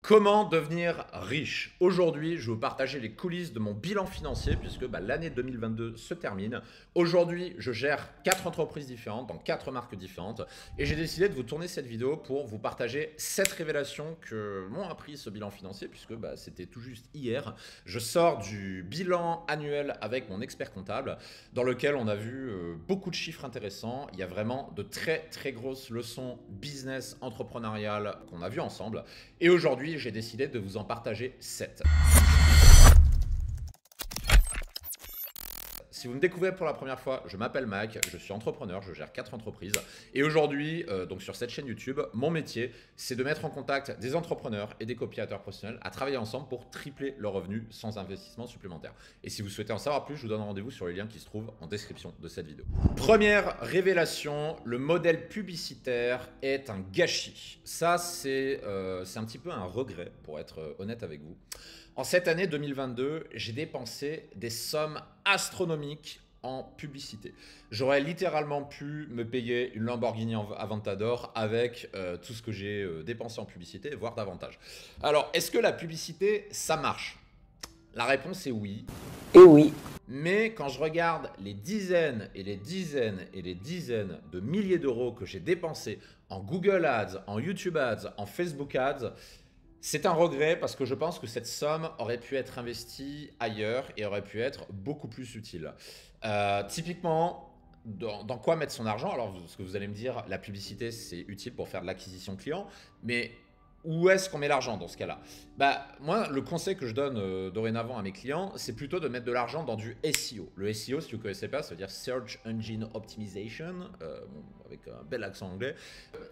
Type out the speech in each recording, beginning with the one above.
Comment devenir riche? Aujourd'hui, je vais vous partager les coulisses de mon bilan financier puisque l'année 2022 se termine. Aujourd'hui, je gère 4 entreprises différentes dans 4 marques différentes et j'ai décidé de vous tourner cette vidéo pour vous partager 7 révélations que m'ont appris ce bilan financier puisque c'était tout juste hier. Je sors du bilan annuel avec mon expert comptable dans lequel on a vu beaucoup de chiffres intéressants. Il y a vraiment de très grosses leçons business entrepreneuriales qu'on a vues ensemble. Et aujourd'hui, j'ai décidé de vous en partager 7. Si vous me découvrez pour la première fois, je m'appelle Mac, je suis entrepreneur, je gère 4 entreprises. Et aujourd'hui, donc sur cette chaîne YouTube, mon métier, c'est de mettre en contact des entrepreneurs et des copywriters professionnels à travailler ensemble pour tripler leurs revenus sans investissement supplémentaire. Et si vous souhaitez en savoir plus, je vous donne rendez-vous sur les liens qui se trouvent en description de cette vidéo. Première révélation, le modèle publicitaire est un gâchis. Ça, c'est un petit peu un regret, pour être honnête avec vous. En cette année 2022, j'ai dépensé des sommes astronomiques en publicité. J'aurais littéralement pu me payer une Lamborghini Aventador avec tout ce que j'ai dépensé en publicité, voire davantage. Alors, est-ce que la publicité, ça marche? La réponse est oui. Et oui. Mais quand je regarde les dizaines et les dizaines et les dizaines de milliers d'euros que j'ai dépensés en Google Ads, en YouTube Ads, en Facebook Ads, c'est un regret parce que je pense que cette somme aurait pu être investie ailleurs et aurait pu être beaucoup plus utile. Typiquement, dans quoi mettre son argent? Alors, ce que vous allez me dire, la publicité, c'est utile pour faire de l'acquisition client, mais où est-ce qu'on met l'argent dans ce cas-là? Moi, le conseil que je donne dorénavant à mes clients, c'est plutôt de mettre de l'argent dans du SEO. Le SEO, si vous ne connaissez pas, ça veut dire Search Engine Optimization, avec un bel accent anglais.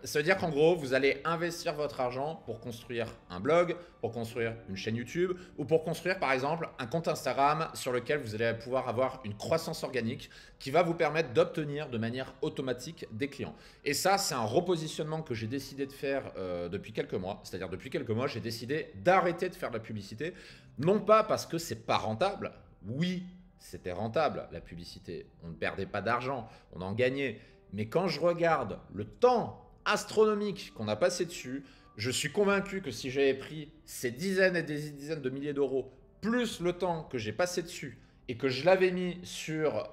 Ça veut dire qu'en gros, vous allez investir votre argent pour construire un blog, pour construire une chaîne YouTube ou pour construire par exemple un compte Instagram sur lequel vous allez pouvoir avoir une croissance organique qui va vous permettre d'obtenir de manière automatique des clients. Et ça, c'est un repositionnement que j'ai décidé de faire depuis quelques mois. C'est-à-dire depuis quelques mois, j'ai décidé d'arrêter de faire de la publicité. Non pas parce que c'est pas rentable. Oui, c'était rentable la publicité. On ne perdait pas d'argent, on en gagnait. Mais quand je regarde le temps astronomique qu'on a passé dessus, je suis convaincu que si j'avais pris ces dizaines et des dizaines de milliers d'euros, plus le temps que j'ai passé dessus, et que je l'avais mis sur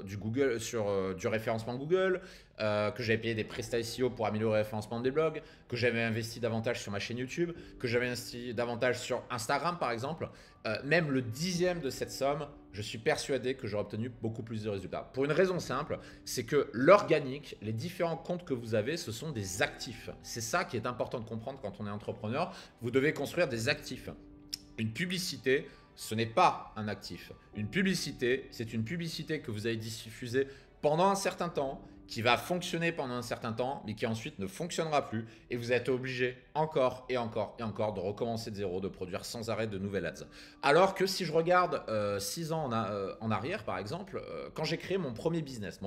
du Google, sur du référencement Google, que j'avais payé des prestats SEO pour améliorer le référencement des blogs, que j'avais investi davantage sur ma chaîne YouTube, que j'avais investi davantage sur Instagram par exemple, même le dixième de cette somme, je suis persuadé que j'aurais obtenu beaucoup plus de résultats. Pour une raison simple, c'est que l'organique, les différents comptes que vous avez, ce sont des actifs. C'est ça qui est important de comprendre quand on est entrepreneur. Vous devez construire des actifs. Une publicité, ce n'est pas un actif. Une publicité, c'est une publicité que vous avez diffusée pendant un certain temps, qui va fonctionner pendant un certain temps, mais qui ensuite ne fonctionnera plus. Et vous êtes obligé encore et encore et encore de recommencer de zéro, de produire sans arrêt de nouvelles ads. Alors que si je regarde 6 ans en arrière, par exemple, quand j'ai créé mon premier business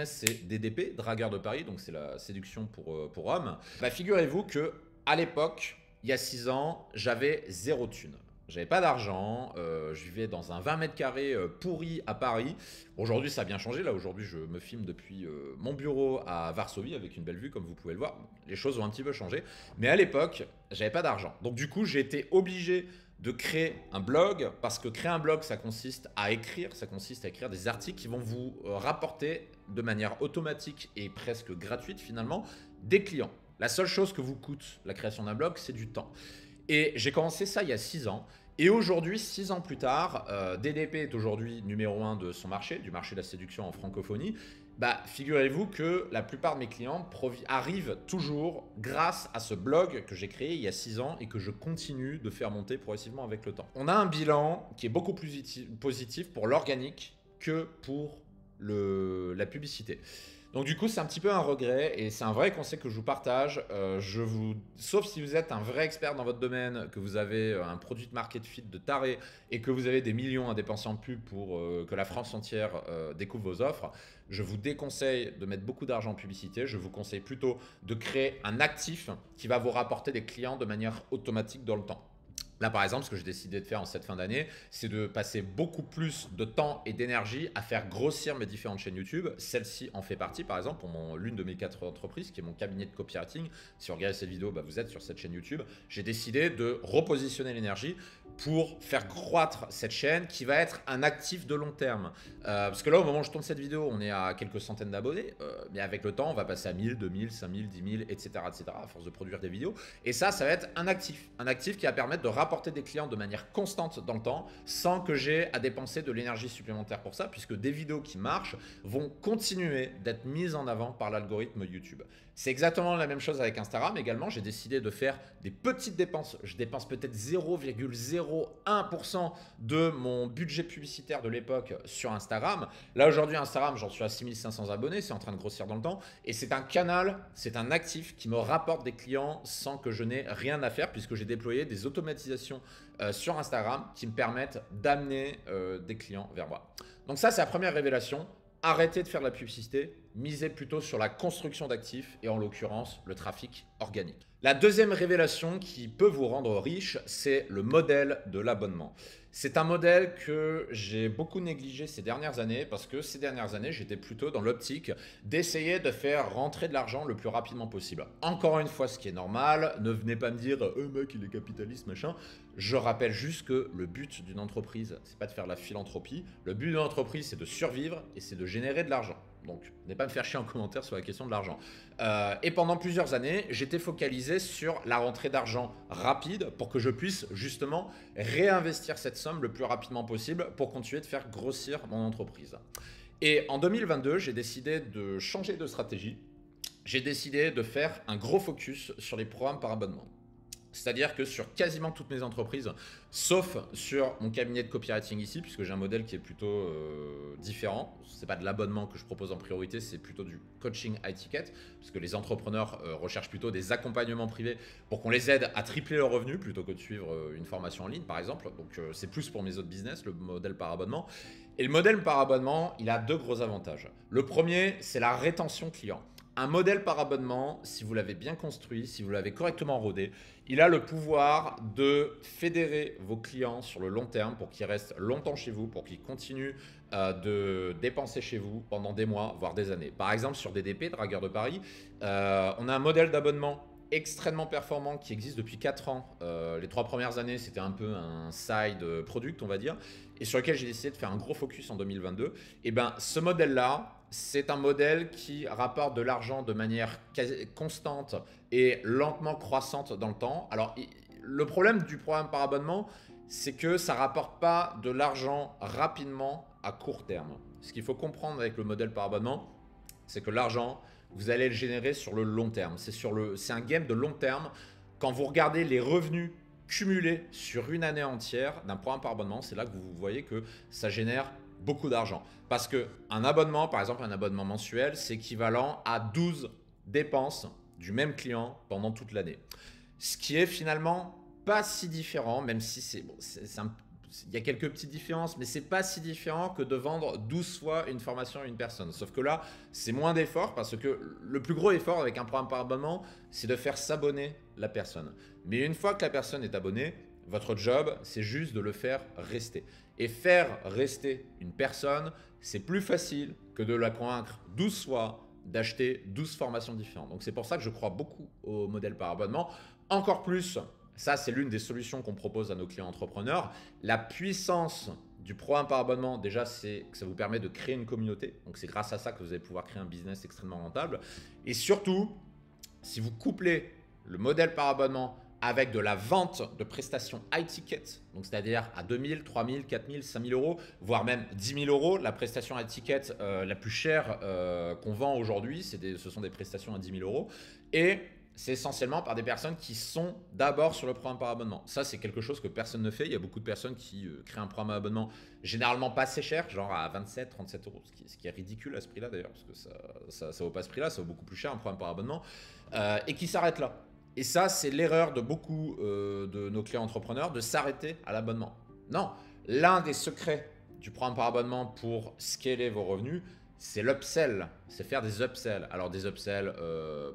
c'est DDP, Dragueur de Paris, donc c'est la séduction pour hommes. Figurez-vous que à l'époque, il y a 6 ans, j'avais zéro thune. J'avais pas d'argent, je vivais dans un 20 mètres carrés pourri à Paris. Aujourd'hui, ça a bien changé. Là, aujourd'hui, je me filme depuis mon bureau à Varsovie avec une belle vue, comme vous pouvez le voir. Les choses ont un petit peu changé. Mais à l'époque, j'avais pas d'argent. Donc, du coup, j'ai été obligé de créer un blog parce que créer un blog, ça consiste à écrire des articles qui vont vous rapporter de manière automatique et presque gratuite finalement des clients. La seule chose que vous coûte la création d'un blog, c'est du temps. Et j'ai commencé ça il y a 6 ans. Et aujourd'hui, 6 ans plus tard, DDP est aujourd'hui numéro 1 de son marché, du marché de la séduction en francophonie. Figurez-vous que la plupart de mes clients arrivent toujours grâce à ce blog que j'ai créé il y a 6 ans et que je continue de faire monter progressivement avec le temps. On a un bilan qui est beaucoup plus positif pour l'organique que pour la publicité. Donc du coup, c'est un petit peu un regret et c'est un vrai conseil que je vous partage. Sauf si vous êtes un vrai expert dans votre domaine, que vous avez un produit de market fit de taré et que vous avez des millions à dépenser en pub pour que la France entière découvre vos offres, je vous déconseille de mettre beaucoup d'argent en publicité. Je vous conseille plutôt de créer un actif qui va vous rapporter des clients de manière automatique dans le temps. Là, par exemple, ce que j'ai décidé de faire en cette fin d'année, c'est de passer beaucoup plus de temps et d'énergie à faire grossir mes différentes chaînes YouTube. Celle-ci en fait partie, par exemple, pour l'une de mes 4 entreprises, qui est mon cabinet de copywriting. Si vous regardez cette vidéo, bah, vous êtes sur cette chaîne YouTube. J'ai décidé de repositionner l'énergie pour faire croître cette chaîne qui va être un actif de long terme. Parce que là, au moment où je tourne cette vidéo, on est à quelques centaines d'abonnés. Mais avec le temps, on va passer à 1000, 2000, 5000, 10 000, etc., à force de produire des vidéos. Et ça va être un actif. Un actif qui va permettre de rapporter des clients de manière constante dans le temps sans que j'ai à dépenser de l'énergie supplémentaire pour ça, puisque des vidéos qui marchent vont continuer d'être mises en avant par l'algorithme YouTube. C'est exactement la même chose avec Instagram également. J'ai décidé de faire des petites dépenses. Je dépense peut-être 0,01% de mon budget publicitaire de l'époque sur Instagram. Là aujourd'hui, Instagram, j'en suis à 6500 abonnés, c'est en train de grossir dans le temps. Et c'est un canal, c'est un actif qui me rapporte des clients sans que je n'ai rien à faire, puisque j'ai déployé des automatisations sur Instagram qui me permettent d'amener des clients vers moi. Donc ça, c'est la première révélation. Arrêtez de faire de la publicité, misez plutôt sur la construction d'actifs et en l'occurrence le trafic organique. La deuxième révélation qui peut vous rendre riche, c'est le modèle de l'abonnement. C'est un modèle que j'ai beaucoup négligé ces dernières années parce que ces dernières années, j'étais plutôt dans l'optique d'essayer de faire rentrer de l'argent le plus rapidement possible. Encore une fois, ce qui est normal, ne venez pas me dire « mec, il est capitaliste, machin ». Je rappelle juste que le but d'une entreprise, c'est pas de faire de la philanthropie. Le but d'une entreprise, c'est de survivre et c'est de générer de l'argent. Donc, n'allez pas me faire chier en commentaire sur la question de l'argent. Et pendant plusieurs années, j'étais focalisé sur la rentrée d'argent rapide pour que je puisse justement réinvestir cette somme le plus rapidement possible pour continuer de faire grossir mon entreprise. Et en 2022, j'ai décidé de changer de stratégie. J'ai décidé de faire un gros focus sur les programmes par abonnement. C'est-à-dire que sur quasiment toutes mes entreprises, sauf sur mon cabinet de copywriting ici, puisque j'ai un modèle qui est plutôt différent. Ce n'est pas de l'abonnement que je propose en priorité, c'est plutôt du coaching high ticket, puisque les entrepreneurs recherchent plutôt des accompagnements privés pour qu'on les aide à tripler leurs revenus plutôt que de suivre une formation en ligne, par exemple. Donc c'est plus pour mes autres business, le modèle par abonnement. Et le modèle par abonnement, il a deux gros avantages. Le premier, c'est la rétention client. Un modèle par abonnement, si vous l'avez bien construit, si vous l'avez correctement rodé, il a le pouvoir de fédérer vos clients sur le long terme pour qu'ils restent longtemps chez vous, pour qu'ils continuent de dépenser chez vous pendant des mois, voire des années. Par exemple, sur DDP, Dragueur de Paris, on a un modèle d'abonnement extrêmement performant qui existe depuis 4 ans. Les 3 premières années, c'était un peu un side product, on va dire, et sur lequel j'ai décidé de faire un gros focus en 2022. Et bien, ce modèle-là, c'est un modèle qui rapporte de l'argent de manière constante et lentement croissante dans le temps. Alors, le problème du programme par abonnement, c'est que ça ne rapporte pas de l'argent rapidement à court terme. Ce qu'il faut comprendre avec le modèle par abonnement, c'est que l'argent, vous allez le générer sur le long terme. C'est un game de long terme. Quand vous regardez les revenus cumulés sur une année entière d'un programme par abonnement, c'est là que vous voyez que ça génère beaucoup d'argent. Parce qu'un abonnement, par exemple un abonnement mensuel, c'est équivalent à 12 dépenses du même client pendant toute l'année. Ce qui est finalement pas si différent, même si il y a quelques petites différences, mais c'est pas si différent que de vendre 12 fois une formation à une personne. Sauf que là, c'est moins d'efforts parce que le plus gros effort avec un programme par abonnement, c'est de faire s'abonner la personne. Mais une fois que la personne est abonnée, votre job, c'est juste de le faire rester. Et faire rester une personne, c'est plus facile que de la convaincre 12 fois d'acheter 12 formations différentes. Donc c'est pour ça que je crois beaucoup au modèle par abonnement. Encore plus, ça c'est l'une des solutions qu'on propose à nos clients entrepreneurs. La puissance du programme par abonnement, déjà, c'est que ça vous permet de créer une communauté. Donc c'est grâce à ça que vous allez pouvoir créer un business extrêmement rentable. Et surtout, si vous couplez le modèle par abonnement avec de la vente de prestations high ticket, donc c'est-à-dire à 2000, 3000, 4000, 5000 euros, voire même 10 000 euros. La prestation high ticket la plus chère qu'on vend aujourd'hui, ce sont des prestations à 10 000 euros. Et c'est essentiellement par des personnes qui sont d'abord sur le programme par abonnement. Ça, c'est quelque chose que personne ne fait. Il y a beaucoup de personnes qui créent un programme à abonnement généralement pas assez cher, genre à 27, 37 euros, ce qui est ridicule à ce prix-là d'ailleurs, parce que ça vaut pas ce prix-là, ça vaut beaucoup plus cher un programme par abonnement, et qui s'arrête là. Et ça, c'est l'erreur de beaucoup de nos clients entrepreneurs de s'arrêter à l'abonnement. Non, l'un des secrets du programme par abonnement pour scaler vos revenus, c'est l'upsell, c'est faire des upsells. Alors des upsells,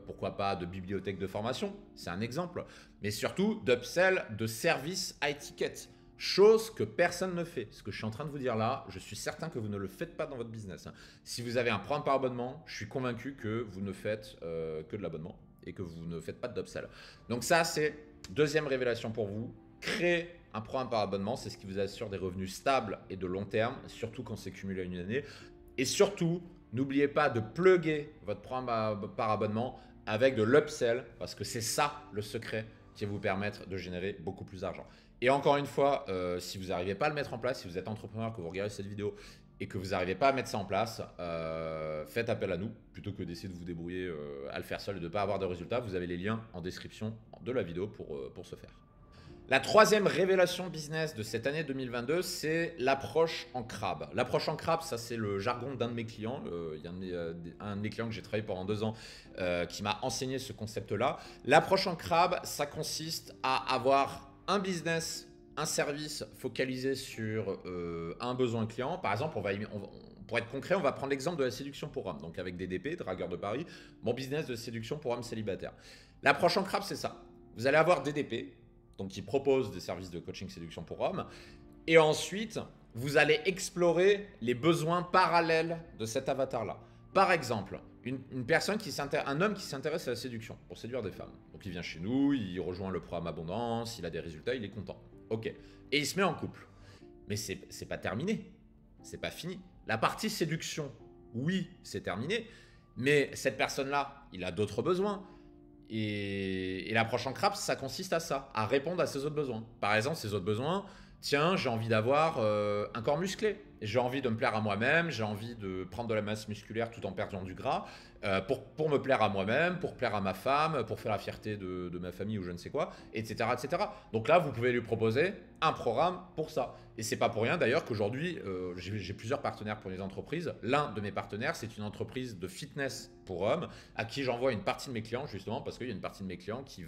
pourquoi pas de bibliothèques de formation, c'est un exemple, mais surtout d'upsell de services high ticket, chose que personne ne fait. Ce que je suis en train de vous dire là, je suis certain que vous ne le faites pas dans votre business. Si vous avez un programme par abonnement, je suis convaincu que vous ne faites que de l'abonnement et que vous ne faites pas d'upsell. Donc ça, c'est deuxième révélation pour vous. Créer un programme par abonnement, c'est ce qui vous assure des revenus stables et de long terme, surtout quand c'est cumulé à une année. Et surtout, n'oubliez pas de plugger votre programme par abonnement avec de l'upsell, parce que c'est ça le secret qui va vous permettre de générer beaucoup plus d'argent. Et encore une fois, si vous n'arrivez pas à le mettre en place, si vous êtes entrepreneur, que vous regardez cette vidéo et que vous n'arrivez pas à mettre ça en place, faites appel à nous plutôt que d'essayer de vous débrouiller à le faire seul et de ne pas avoir de résultats. Vous avez les liens en description de la vidéo pour ce faire. La troisième révélation business de cette année 2022, c'est l'approche en crabe. L'approche en crabe, ça c'est le jargon d'un de mes clients. Il y a un de mes clients que j'ai travaillé pendant 2 ans qui m'a enseigné ce concept-là. L'approche en crabe, ça consiste à avoir un business, un service focalisé sur un besoin client. Par exemple, pour être concret, on va prendre l'exemple de la séduction pour hommes. Donc avec DDP, Dragueur de Paris, mon business de séduction pour hommes célibataires. L'approche en crabe, c'est ça. Vous allez avoir DDP, donc qui propose des services de coaching séduction pour hommes. Et ensuite, vous allez explorer les besoins parallèles de cet avatar-là. Par exemple, un homme qui s'intéresse à la séduction pour séduire des femmes. Donc il vient chez nous, il rejoint le programme Abondance, il a des résultats, il est content. Ok. Et il se met en couple. Mais c'est pas terminé. C'est pas fini. La partie séduction, oui, c'est terminé. Mais cette personne-là, il a d'autres besoins. Et l'approche en crabe, ça consiste à ça, à répondre à ses autres besoins. Par exemple, ses autres besoins, tiens, j'ai envie d'avoir un corps musclé. J'ai envie de me plaire à moi-même, j'ai envie de prendre de la masse musculaire tout en perdant du gras, pour me plaire à moi-même, pour plaire à ma femme, pour faire la fierté de ma famille ou je ne sais quoi, etc., etc. Donc là, vous pouvez lui proposer un programme pour ça. Et c'est pas pour rien d'ailleurs qu'aujourd'hui, j'ai plusieurs partenaires pour les entreprises. L'un de mes partenaires, c'est une entreprise de fitness pour hommes à qui j'envoie une partie de mes clients justement parce qu'il y a une partie de mes clients qui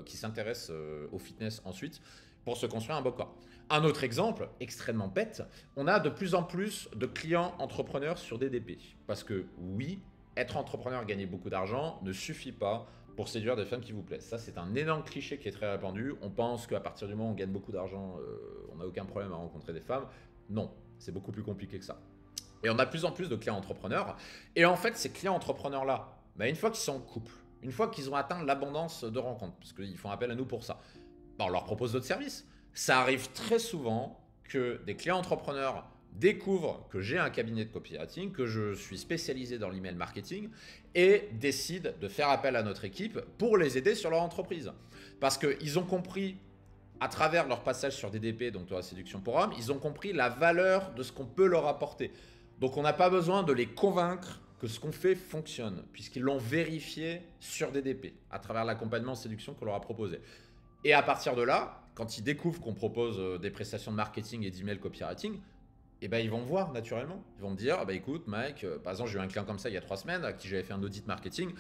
qui s'intéressent au fitness ensuite pour se construire un beau corps. Un autre exemple, extrêmement bête, on a de plus en plus de clients entrepreneurs sur DDP. Parce que oui, être entrepreneur, gagner beaucoup d'argent ne suffit pas pour séduire des femmes qui vous plaisent. Ça, c'est un énorme cliché qui est très répandu. On pense qu'à partir du moment où on gagne beaucoup d'argent, on n'a aucun problème à rencontrer des femmes. Non, c'est beaucoup plus compliqué que ça. Et on a de plus en plus de clients entrepreneurs. Et en fait, ces clients entrepreneurs-là, une fois qu'ils sont en couple, une fois qu'ils ont atteint l'abondance de rencontres, parce qu'ils font appel à nous pour ça, on leur propose d'autres services. Ça arrive très souvent que des clients entrepreneurs découvrent que j'ai un cabinet de copywriting, que je suis spécialisé dans l'email marketing et décident de faire appel à notre équipe pour les aider sur leur entreprise. Parce qu'ils ont compris, à travers leur passage sur DDP, donc la séduction pour hommes, ils ont compris la valeur de ce qu'on peut leur apporter. Donc on n'a pas besoin de les convaincre que ce qu'on fait fonctionne, puisqu'ils l'ont vérifié sur DDP, à travers l'accompagnement séduction qu'on leur a proposé. Et à partir de là, quand ils découvrent qu'on propose des prestations de marketing et d'email copywriting, ils vont voir naturellement. Ils vont me dire, écoute Mike, par exemple j'ai eu un client comme ça il y a 3 semaines à qui j'avais fait un audit marketing,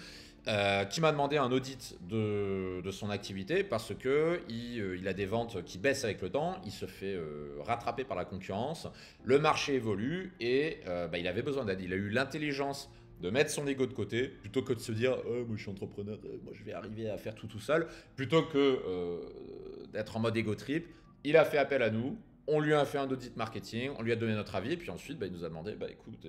qui m'a demandé un audit de son activité parce qu'il a des ventes qui baissent avec le temps, il se fait rattraper par la concurrence, le marché évolue et il avait besoin d'aide. Il a eu l'intelligence de mettre son ego de côté, plutôt que de se dire moi je suis entrepreneur, moi je vais arriver à faire tout seul, plutôt que d'être en mode ego trip. Il a fait appel à nous, on lui a fait un audit marketing, on lui a donné notre avis, et puis ensuite il nous a demandé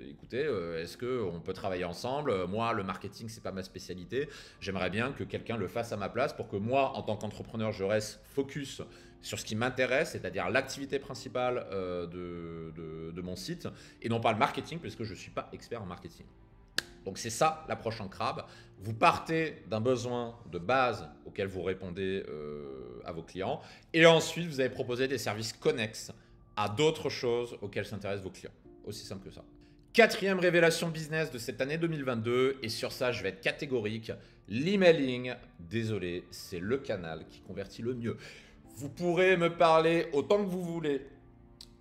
écoutez, est-ce qu'on peut travailler ensemble? Moi le marketing c'est pas ma spécialité, j'aimerais bien que quelqu'un le fasse à ma place pour que moi en tant qu'entrepreneur je reste focus sur ce qui m'intéresse, c'est-à-dire l'activité principale de mon site, et non pas le marketing, puisque je ne suis pas expert en marketing. Donc c'est ça l'approche en crabe. Vous partez d'un besoin de base auquel vous répondez à vos clients et ensuite vous allez proposer des services connexes à d'autres choses auxquelles s'intéressent vos clients. Aussi simple que ça. Quatrième révélation business de cette année 2022 et sur ça je vais être catégorique. L'emailing, désolé, c'est le canal qui convertit le mieux. Vous pourrez me parler autant que vous voulez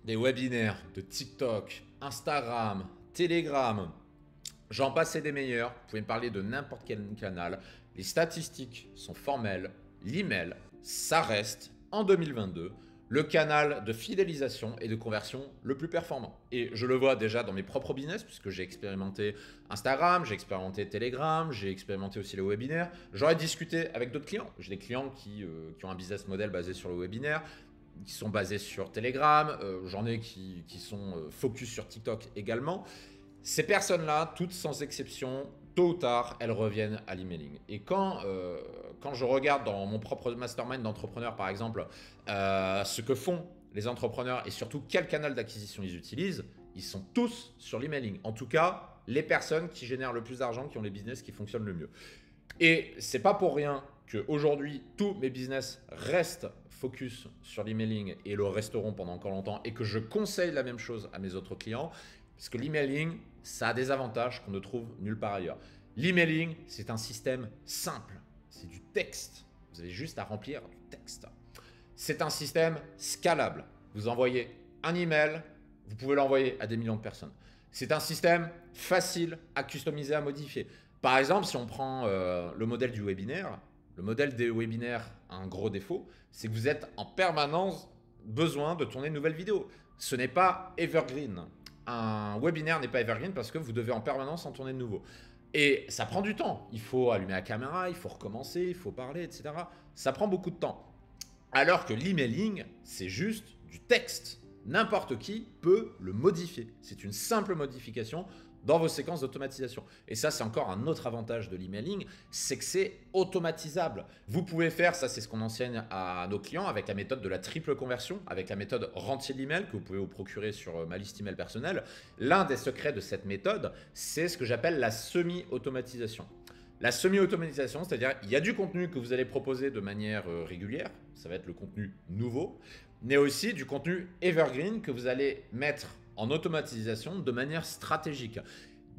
des webinaires, de TikTok, Instagram, Telegram. J'en passe et des meilleurs, vous pouvez me parler de n'importe quel canal. Les statistiques sont formelles, l'email, ça reste en 2022 le canal de fidélisation et de conversion le plus performant. Et je le vois déjà dans mes propres business, puisque j'ai expérimenté Instagram, j'ai expérimenté Telegram, j'ai expérimenté aussi les webinaires. J'aurais discuté avec d'autres clients. J'ai des clients qui ont un business model basé sur le webinaire, qui sont basés sur Telegram. J'en ai qui sont focus sur TikTok également. Ces personnes-là, toutes sans exception, tôt ou tard, elles reviennent à l'emailing. Et quand je regarde dans mon propre mastermind d'entrepreneurs, par exemple, ce que font les entrepreneurs et surtout quel canal d'acquisition ils utilisent, ils sont tous sur l'emailing. En tout cas, les personnes qui génèrent le plus d'argent, qui ont les business qui fonctionnent le mieux. Et c'est pas pour rien qu'aujourd'hui, tous mes business restent focus sur l'emailing et le resteront pendant encore longtemps et que je conseille la même chose à mes autres clients. Parce que l'emailing, ça a des avantages qu'on ne trouve nulle part ailleurs. L'emailing, c'est un système simple. C'est du texte. Vous avez juste à remplir du texte. C'est un système scalable. Vous envoyez un email, vous pouvez l'envoyer à des millions de personnes. C'est un système facile à customiser, à modifier. Par exemple, si on prend le modèle du webinaire, le modèle des webinaires a un gros défaut, c'est que vous êtes en permanence besoin de tourner une nouvelle vidéo. Ce n'est pas evergreen. Un webinaire n'est pas evergreen parce que vous devez en permanence en tourner de nouveau. Et ça prend du temps. Il faut allumer la caméra, il faut recommencer, il faut parler, etc. Ça prend beaucoup de temps. Alors que l'emailing, c'est juste du texte. N'importe qui peut le modifier. C'est une simple modification dans vos séquences d'automatisation. Et ça, c'est encore un autre avantage de l'emailing, c'est que c'est automatisable. Vous pouvez faire, ça c'est ce qu'on enseigne à nos clients avec la méthode de la triple conversion, avec la méthode rentier d'email que vous pouvez vous procurer sur ma liste email personnelle. L'un des secrets de cette méthode, c'est ce que j'appelle la semi-automatisation. La semi-automatisation, c'est-à-dire il y a du contenu que vous allez proposer de manière régulière, ça va être le contenu nouveau, mais aussi du contenu evergreen que vous allez mettre en automatisation de manière stratégique.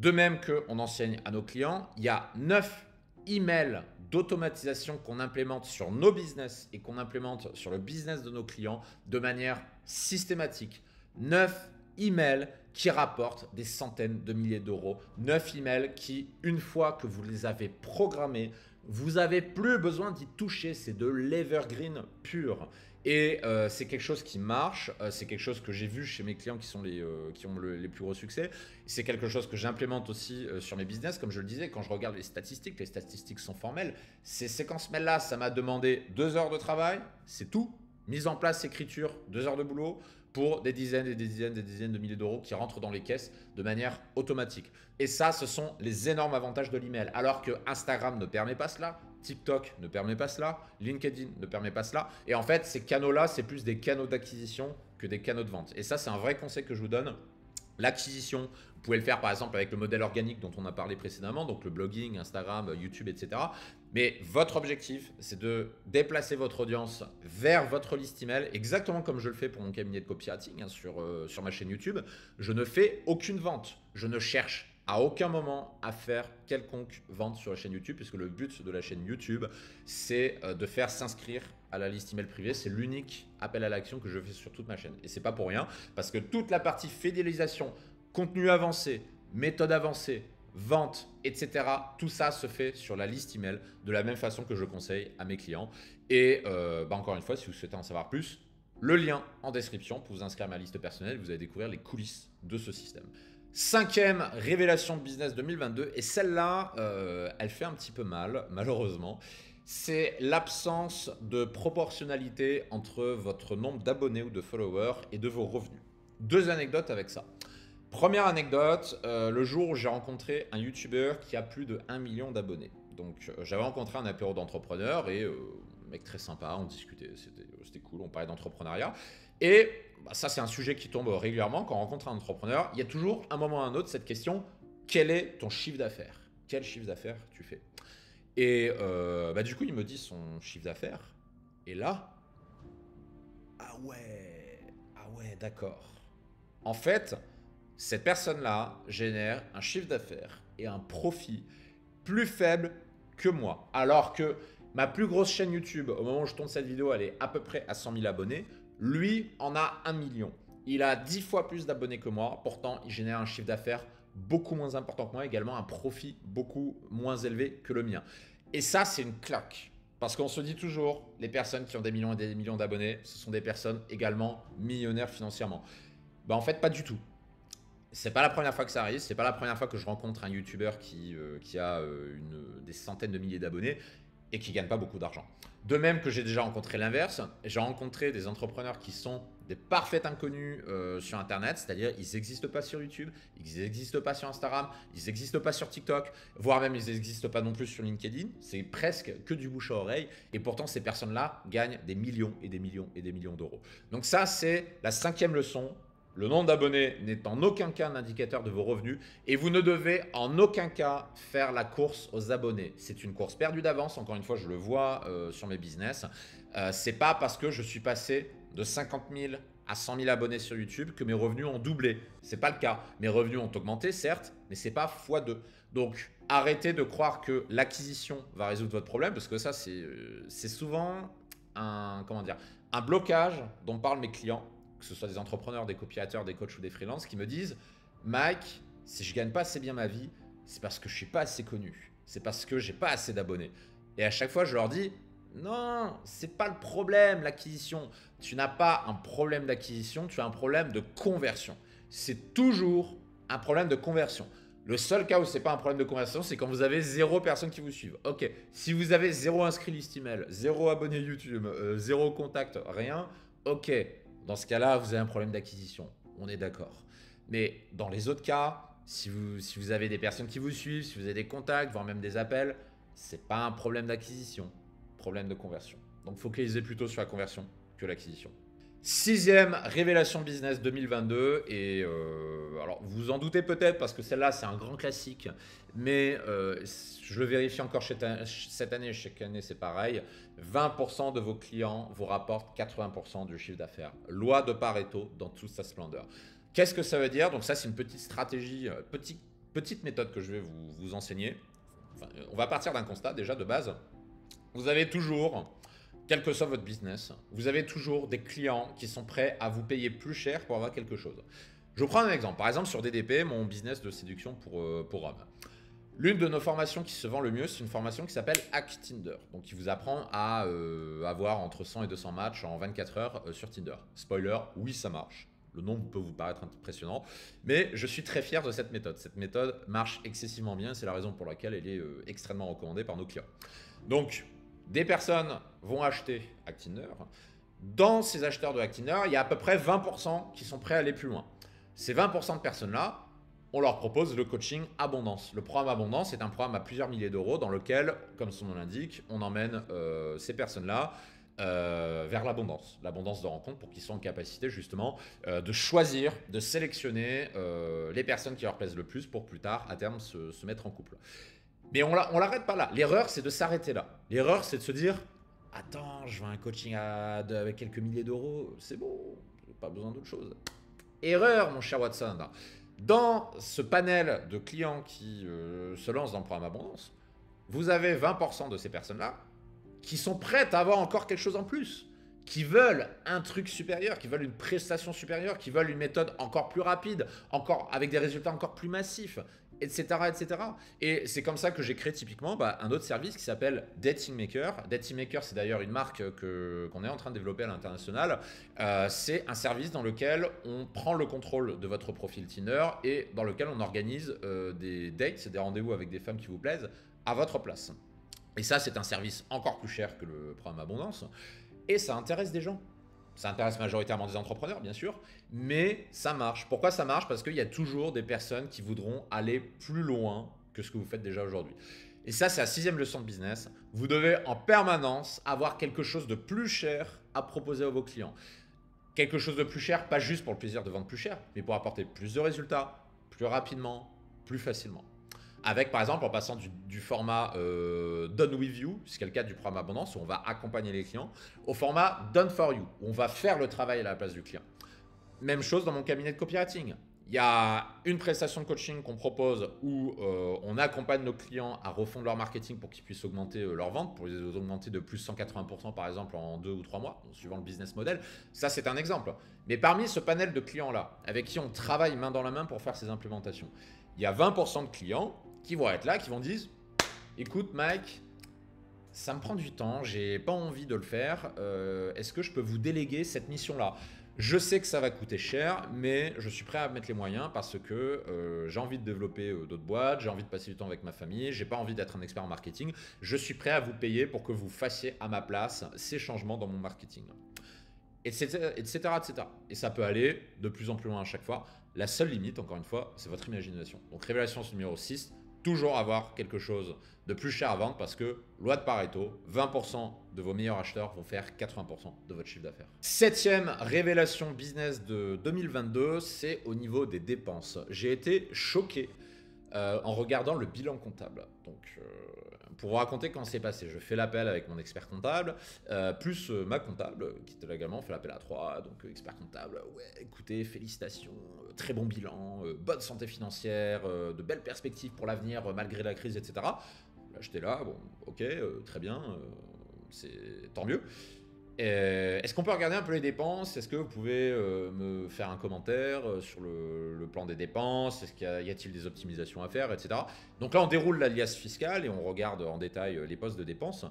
De même qu'on enseigne à nos clients, il y a 9 emails d'automatisation qu'on implémente sur nos business et qu'on implémente sur le business de nos clients de manière systématique. 9 emails qui rapportent des centaines de milliers d'euros. 9 emails qui, une fois que vous les avez programmés, vous n'avez plus besoin d'y toucher. C'est de l'evergreen pur. Et c'est quelque chose qui marche, c'est quelque chose que j'ai vu chez mes clients qui ont les plus gros succès. C'est quelque chose que j'implémente aussi sur mes business. Comme je le disais, quand je regarde les statistiques sont formelles. Ces séquences mail-là, ça m'a demandé 2 heures de travail, c'est tout. Mise en place, écriture, 2 heures de boulot pour des dizaines et des dizaines et des dizaines de milliers d'euros qui rentrent dans les caisses de manière automatique. Et ça, ce sont les énormes avantages de l'email. Alors que Instagram ne permet pas cela, TikTok ne permet pas cela, LinkedIn ne permet pas cela. Et en fait, ces canaux-là, c'est plus des canaux d'acquisition que des canaux de vente. Et ça, c'est un vrai conseil que je vous donne. L'acquisition, vous pouvez le faire par exemple avec le modèle organique dont on a parlé précédemment, donc le blogging, Instagram, YouTube, etc. Mais votre objectif, c'est de déplacer votre audience vers votre liste email, exactement comme je le fais pour mon cabinet de copywriting sur ma chaîne YouTube. Je ne fais aucune vente. Je ne cherche à aucun moment à faire quelconque vente sur la chaîne YouTube, puisque le but de la chaîne YouTube, c'est de faire s'inscrire à la liste email privée. C'est l'unique appel à l'action que je fais sur toute ma chaîne. Et c'est pas pour rien, parce que toute la partie fidélisation, contenu avancé, méthode avancée, vente, etc., tout ça se fait sur la liste email de la même façon que je conseille à mes clients. Et encore une fois, si vous souhaitez en savoir plus, le lien en description pour vous inscrire à ma liste personnelle, vous allez découvrir les coulisses de ce système. 5e révélation de business 2022, et celle-là, elle fait un petit peu mal, malheureusement. C'est l'absence de proportionnalité entre votre nombre d'abonnés ou de followers et de vos revenus. 2 anecdotes avec ça. Première anecdote, le jour où j'ai rencontré un YouTuber qui a plus de 1 million d'abonnés. Donc, j'avais rencontré un apéro d'entrepreneurs et mec très sympa, on discutait, c'était cool, on parlait d'entrepreneuriat. Et ça, c'est un sujet qui tombe régulièrement quand on rencontre un entrepreneur. Il y a toujours, un moment ou un autre, cette question, quel est ton chiffre d'affaires? Quel chiffre d'affaires tu fais? Et du coup, il me dit son chiffre d'affaires. Et là, ah ouais, d'accord. En fait, cette personne-là génère un chiffre d'affaires et un profit plus faible que moi. Alors que ma plus grosse chaîne YouTube, au moment où je tourne cette vidéo, elle est à peu près à 100 000 abonnés. Lui en a 1 million. Il a 10 fois plus d'abonnés que moi. Pourtant, il génère un chiffre d'affaires beaucoup moins important que moi, également un profit beaucoup moins élevé que le mien. Et ça, c'est une claque. Parce qu'on se dit toujours, les personnes qui ont des millions et des millions d'abonnés, ce sont des personnes également millionnaires financièrement. Bah en fait, pas du tout. C'est pas la première fois que ça arrive, c'est pas la première fois que je rencontre un YouTuber qui a des centaines de milliers d'abonnés et qui gagne pas beaucoup d'argent. De même que j'ai déjà rencontré l'inverse, j'ai rencontré des entrepreneurs qui sont des parfaits inconnus sur Internet, c'est-à-dire ils n'existent pas sur YouTube, ils n'existent pas sur Instagram, ils n'existent pas sur TikTok, voire même ils n'existent pas non plus sur LinkedIn. C'est presque que du bouche à oreille et pourtant ces personnes-là gagnent des millions et des millions et des millions d'euros. Donc ça, c'est la 5e leçon. Le nombre d'abonnés n'est en aucun cas un indicateur de vos revenus et vous ne devez en aucun cas faire la course aux abonnés. C'est une course perdue d'avance, encore une fois, je le vois sur mes business. C'est pas parce que je suis passé de 50 000 à 100 000 abonnés sur YouTube que mes revenus ont doublé. C'est pas le cas. Mes revenus ont augmenté, certes, mais c'est pas x2. Donc, arrêtez de croire que l'acquisition va résoudre votre problème parce que ça, c'est souvent un blocage dont parlent mes clients, que ce soit des entrepreneurs, des copywriters, des coachs ou des freelances, qui me disent « Mike, si je gagne pas assez bien ma vie, c'est parce que je suis pas assez connu. C'est parce que j'ai pas assez d'abonnés. » Et à chaque fois, je leur dis « Non, c'est pas le problème, l'acquisition. Tu n'as pas un problème d'acquisition, tu as un problème de conversion. C'est toujours un problème de conversion. Le seul cas où c'est pas un problème de conversion, c'est quand vous avez 0 personnes qui vous suivent. Ok, si vous avez 0 inscrits list email, 0 abonnés YouTube, 0 contact, rien, ok. Dans ce cas-là, vous avez un problème d'acquisition. On est d'accord. Mais dans les autres cas, si vous avez des personnes qui vous suivent, si vous avez des contacts, voire même des appels, ce n'est pas un problème d'acquisition, problème de conversion. Donc, focalisez plutôt sur la conversion que l'acquisition. 6e révélation business 2022. Et alors, vous vous en doutez peut-être parce que celle-là, c'est un grand classique. Mais je le vérifie encore cette année. Chaque année, c'est pareil. 20% de vos clients vous rapportent 80% du chiffre d'affaires. Loi de Pareto dans toute sa splendeur. Qu'est-ce que ça veut dire? Donc ça, c'est une petite stratégie, petite méthode que je vais vous enseigner. Enfin, on va partir d'un constat déjà de base. Vous avez toujours, quel que soit votre business, vous avez toujours des clients qui sont prêts à vous payer plus cher pour avoir quelque chose. Je vous prends un exemple. Par exemple, sur DDP, mon business de séduction pour hommes. L'une de nos formations qui se vend le mieux, c'est une formation qui s'appelle Hack Tinder. Donc, qui vous apprend à avoir entre 100 et 200 matchs en 24 heures sur Tinder. Spoiler, oui, ça marche. Le nombre peut vous paraître impressionnant, mais je suis très fier de cette méthode. Cette méthode marche excessivement bien, c'est la raison pour laquelle elle est extrêmement recommandée par nos clients. Donc, des personnes vont acheter Hack Tinder. Dans ces acheteurs de Hack Tinder, il y a à peu près 20% qui sont prêts à aller plus loin. Ces 20% de personnes-là, on leur propose le coaching Abondance. Le programme Abondance est un programme à plusieurs milliers d'euros dans lequel, comme son nom l'indique, on emmène ces personnes-là vers l'abondance de rencontre pour qu'ils soient en capacité justement de choisir, de sélectionner les personnes qui leur plaisent le plus pour plus tard, à terme, se mettre en couple. Mais on l'arrête pas là. L'erreur, c'est de s'arrêter là. L'erreur, c'est de se dire « Attends, je veux un coaching avec quelques milliers d'euros, c'est bon, pas besoin d'autre chose. » Erreur, mon cher Watson. Dans ce panel de clients qui se lancent dans le programme Abondance, vous avez 20% de ces personnes-là qui sont prêtes à avoir encore quelque chose en plus, qui veulent un truc supérieur, qui veulent une prestation supérieure, qui veulent une méthode encore plus rapide, encore avec des résultats encore plus massifs, etc. etc. Et c'est comme ça que j'ai créé typiquement un autre service qui s'appelle Dating Maker. Dating Maker, c'est d'ailleurs une marque qu'on est en train de développer à l'international. C'est un service dans lequel on prend le contrôle de votre profil Tinder et dans lequel on organise des dates, des rendez-vous avec des femmes qui vous plaisent à votre place. Et ça, c'est un service encore plus cher que le programme Abondance. Et ça intéresse des gens. Ça intéresse majoritairement des entrepreneurs, bien sûr, mais ça marche. Pourquoi ça marche? Parce qu'il y a toujours des personnes qui voudront aller plus loin que ce que vous faites déjà aujourd'hui. Et ça, c'est la 6e leçon de business. Vous devez en permanence avoir quelque chose de plus cher à proposer à vos clients. Quelque chose de plus cher, pas juste pour le plaisir de vendre plus cher, mais pour apporter plus de résultats, plus rapidement, plus facilement. Avec, par exemple, en passant du format Done With You, c'est le cas du programme Abondance, où on va accompagner les clients, au format Done For You, où on va faire le travail à la place du client. Même chose dans mon cabinet de copywriting. Il y a une prestation de coaching qu'on propose où on accompagne nos clients à refondre leur marketing pour qu'ils puissent augmenter leurs ventes, pour les augmenter de plus 180% par exemple en 2 ou 3 mois, suivant le business model. Ça, c'est un exemple. Mais parmi ce panel de clients-là, avec qui on travaille main dans la main pour faire ces implémentations, il y a 20% de clients qui vont être là, qui vont dire « Écoute Mike, ça me prend du temps, j'ai pas envie de le faire. Est-ce que je peux vous déléguer cette mission-là? Je sais que ça va coûter cher, mais je suis prêt à mettre les moyens parce que j'ai envie de développer d'autres boîtes, j'ai envie de passer du temps avec ma famille, j'ai pas envie d'être un expert en marketing. Je suis prêt à vous payer pour que vous fassiez à ma place ces changements dans mon marketing, etc., etc., etc. Et ça peut aller de plus en plus loin à chaque fois. La seule limite, encore une fois, c'est votre imagination. Donc révélation numéro 6, toujours avoir quelque chose de plus cher à vendre parce que, loi de Pareto, 20% de vos meilleurs acheteurs vont faire 80% de votre chiffre d'affaires. Septième révélation business de 2022, c'est au niveau des dépenses. J'ai été choqué en regardant le bilan comptable. Donc, pour vous raconter comment c'est passé, je fais l'appel avec mon expert comptable, plus ma comptable, qui était là également, on fait l'appel à 3, donc expert comptable, ouais, écoutez, félicitations, très bon bilan, bonne santé financière, de belles perspectives pour l'avenir malgré la crise, etc. Là, j'étais là, bon, ok, très bien, c'est tant mieux. Est-ce qu'on peut regarder un peu les dépenses? Est-ce que vous pouvez me faire un commentaire sur le plan des dépenses? Est-ce qu'il y a-t-il des optimisations à faire, etc. Donc là, on déroule l'alias fiscal et on regarde en détail les postes de dépenses.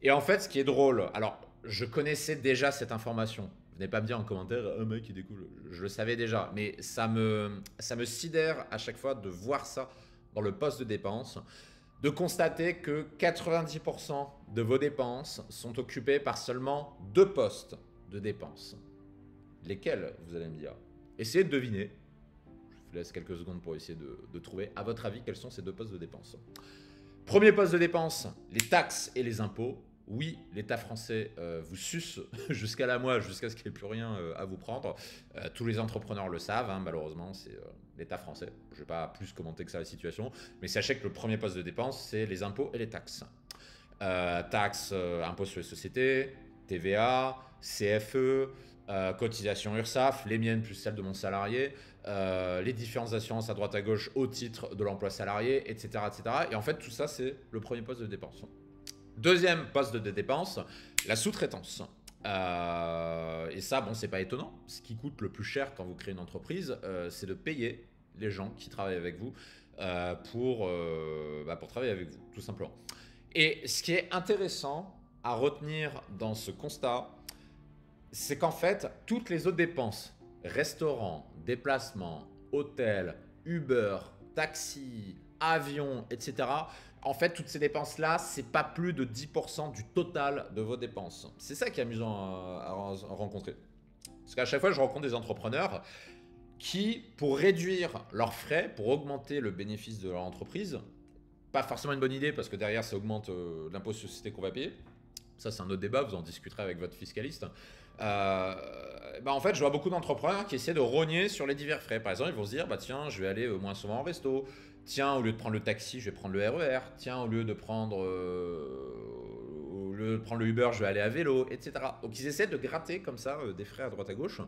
Et en fait, ce qui est drôle, alors je connaissais déjà cette information. Venez pas me dire en commentaire, un mec il découle. Je le savais déjà, mais ça me sidère à chaque fois de voir ça dans le poste de dépenses, de constater que 90% de vos dépenses sont occupées par seulement 2 postes de dépenses. Lesquels, vous allez me dire? Essayez de deviner. Je vous laisse quelques secondes pour essayer de trouver, à votre avis, quels sont ces 2 postes de dépenses. Premier poste de dépense, les taxes et les impôts. Oui, l'État français vous suce jusqu'à la moelle, jusqu'à ce qu'il n'y ait plus rien à vous prendre. Tous les entrepreneurs le savent, hein, malheureusement, c'est l'État français. Je ne vais pas plus commenter que ça la situation, mais sachez que le premier poste de dépense, c'est les impôts et les taxes. Taxes, impôts sur les sociétés, TVA, CFE, cotisation URSSAF, les miennes plus celles de mon salarié, les différentes assurances à droite à gauche au titre de l'emploi salarié, etc., etc. Et en fait, tout ça, c'est le premier poste de dépense. Deuxième poste de dépense, la sous-traitance. Et ça, bon, c'est pas étonnant. Ce qui coûte le plus cher quand vous créez une entreprise, c'est de payer les gens qui travaillent avec vous pour travailler avec vous, tout simplement. Et ce qui est intéressant à retenir dans ce constat, c'est qu'en fait, toutes les autres dépenses, restaurants, déplacements, hôtels, Uber, taxi, avion, etc., en fait, toutes ces dépenses-là, c'est pas plus de 10% du total de vos dépenses. C'est ça qui est amusant à rencontrer. Parce qu'à chaque fois, je rencontre des entrepreneurs qui, pour réduire leurs frais, pour augmenter le bénéfice de leur entreprise, pas forcément une bonne idée parce que derrière, ça augmente l'impôt sur société qu'on va payer. Ça, c'est un autre débat, vous en discuterez avec votre fiscaliste. En fait, je vois beaucoup d'entrepreneurs qui essaient de rogner sur les divers frais. Par exemple, ils vont se dire, tiens, je vais aller moins souvent en resto. Tiens, au lieu de prendre le taxi, je vais prendre le RER. Tiens, au lieu de prendre le Uber, je vais aller à vélo, etc. Donc, ils essaient de gratter comme ça des frais à droite à gauche.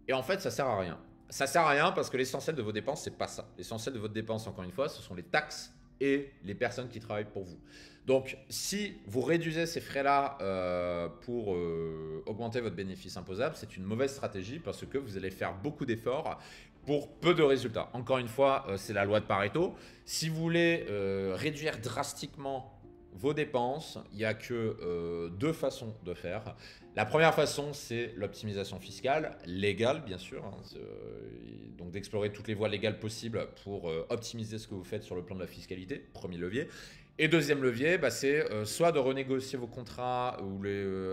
Et en fait, ça sert à rien. Ça sert à rien parce que l'essentiel de vos dépenses, c'est pas ça. L'essentiel de votre dépense, encore une fois, ce sont les taxes et les personnes qui travaillent pour vous. Donc, si vous réduisez ces frais-là pour augmenter votre bénéfice imposable, c'est une mauvaise stratégie parce que vous allez faire beaucoup d'efforts pour peu de résultats. Encore une fois, c'est la loi de Pareto. Si vous voulez réduire drastiquement vos dépenses, il n'y a que 2 façons de faire. La première façon, c'est l'optimisation fiscale, légale bien sûr, hein, donc d'explorer toutes les voies légales possibles pour optimiser ce que vous faites sur le plan de la fiscalité, premier levier. Et deuxième levier, c'est soit de renégocier vos contrats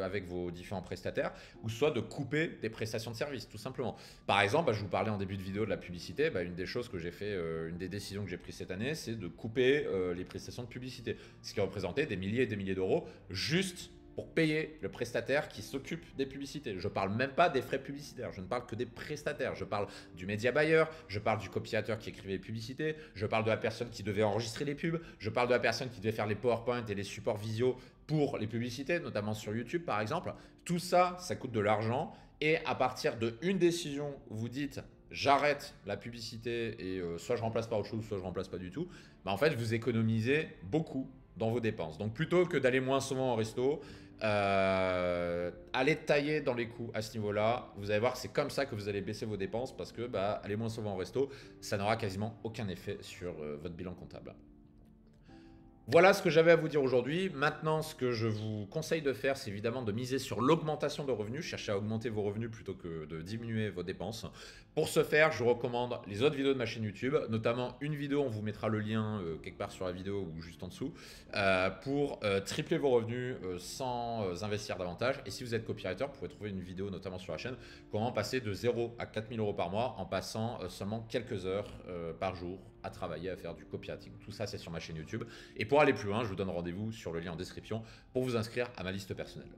avec vos différents prestataires, ou soit de couper des prestations de services, tout simplement. Par exemple, je vous parlais en début de vidéo de la publicité, une des choses que j'ai fait, une des décisions que j'ai prises cette année, c'est de couper les prestations de publicité, ce qui représentait des milliers et des milliers d'euros, juste pour payer le prestataire qui s'occupe des publicités. Je ne parle même pas des frais publicitaires, je ne parle que des prestataires. Je parle du média buyer, je parle du copywriter qui écrivait les publicités, je parle de la personne qui devait enregistrer les pubs, je parle de la personne qui devait faire les PowerPoint et les supports visio pour les publicités, notamment sur YouTube par exemple. Tout ça, ça coûte de l'argent. Et à partir d'une décision, vous dites j'arrête la publicité et soit je remplace par autre chose, soit je remplace pas du tout, en fait vous économisez beaucoup dans vos dépenses. Donc plutôt que d'aller moins souvent au resto, allez tailler dans les coûts à ce niveau-là. Vous allez voir que c'est comme ça que vous allez baisser vos dépenses parce que aller moins souvent au resto, ça n'aura quasiment aucun effet sur votre bilan comptable. Voilà ce que j'avais à vous dire aujourd'hui. Maintenant, ce que je vous conseille de faire, c'est évidemment de miser sur l'augmentation de revenus. Cherchez à augmenter vos revenus plutôt que de diminuer vos dépenses. Pour ce faire, je vous recommande les autres vidéos de ma chaîne YouTube, notamment une vidéo, on vous mettra le lien quelque part sur la vidéo ou juste en dessous, pour tripler vos revenus sans investir davantage. Et si vous êtes copywriter, vous pouvez trouver une vidéo notamment sur la chaîne, comment passer de 0 à 4 000 € par mois en passant seulement quelques heures par jour à travailler, à faire du copywriting. Tout ça, c'est sur ma chaîne YouTube. Et pour aller plus loin, je vous donne rendez-vous sur le lien en description pour vous inscrire à ma liste personnelle.